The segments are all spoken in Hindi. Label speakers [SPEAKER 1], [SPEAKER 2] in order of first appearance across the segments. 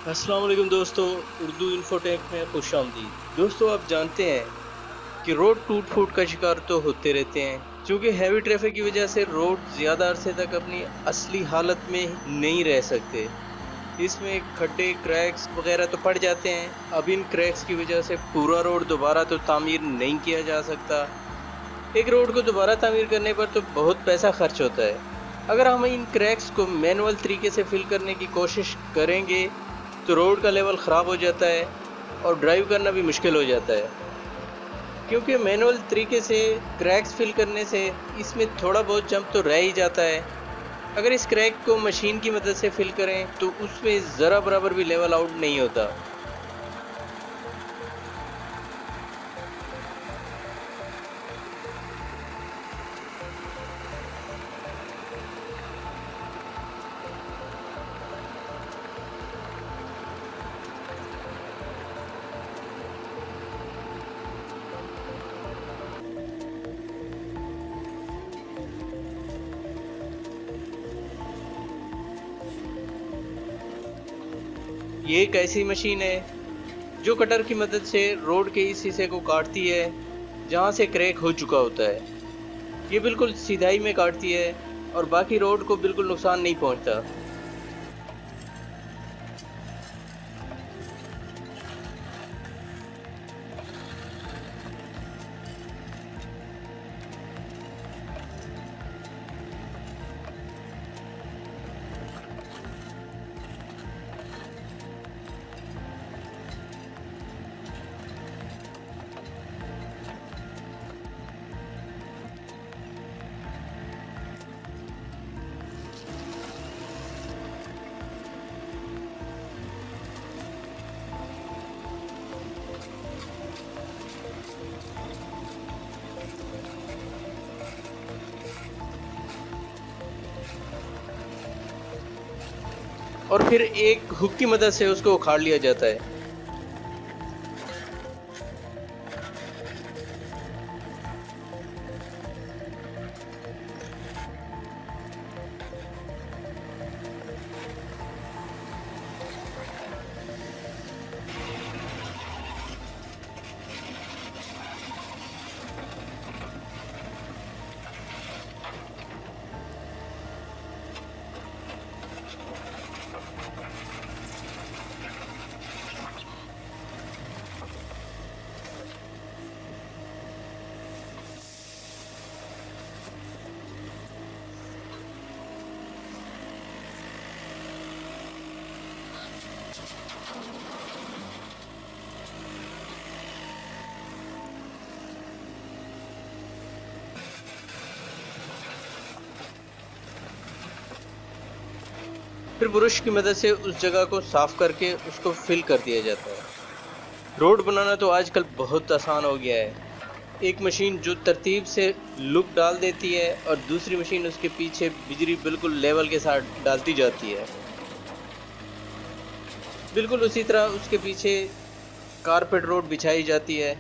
[SPEAKER 1] अस्सलाम वालेकुम दोस्तों, उर्दू इन्फोटेक में खुशामदीद। दोस्तों, आप जानते हैं कि रोड टूट-फूट का शिकार तो होते रहते हैं। चूँकि हैवी ट्रैफ़िक की वजह से रोड ज़्यादा अरसे तक अपनी असली हालत में नहीं रह सकते। इसमें खड्डे, क्रैक्स वग़ैरह तो पड़ जाते हैं। अब इन क्रैक्स की वजह से पूरा रोड दोबारा तो तामीर नहीं किया जा सकता। एक रोड को दोबारा तामीर करने पर तो बहुत पैसा खर्च होता है। अगर हम इन क्रैक्स को मैनुअल तरीके से फिल करने की कोशिश करेंगे, तो रोड का लेवल ख़राब हो जाता है और ड्राइव करना भी मुश्किल हो जाता है। क्योंकि मैनुअल तरीके से क्रैक्स फिल करने से इसमें थोड़ा बहुत जंप तो रह ही जाता है। अगर इस क्रैक को मशीन की मदद से फिल करें, तो उसमें ज़रा बराबर भी लेवल आउट नहीं होता। ये एक ऐसी मशीन है जो कटर की मदद से रोड के इस हिस्से को काटती है जहाँ से क्रैक हो चुका होता है। ये बिल्कुल सीधाई में काटती है और बाकी रोड को बिल्कुल नुकसान नहीं पहुँचता। और फिर एक हुक की मदद से उसको उखाड़ लिया जाता है। फिर ब्रश की मदद से उस जगह को साफ करके उसको फिल कर दिया जाता है। रोड बनाना तो आजकल बहुत आसान हो गया है। एक मशीन जो तरतीब से लुक डाल देती है और दूसरी मशीन उसके पीछे बिजली बिल्कुल लेवल के साथ डालती जाती है। बिल्कुल उसी तरह उसके पीछे कारपेट रोड बिछाई जाती है।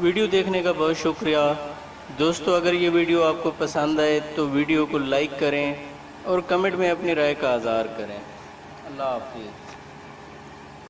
[SPEAKER 1] वीडियो देखने का बहुत शुक्रिया। दोस्तों, अगर ये वीडियो आपको पसंद आए तो वीडियो को लाइक करें और कमेंट में अपनी राय का इज़हार करें। अल्लाह हाफिज़।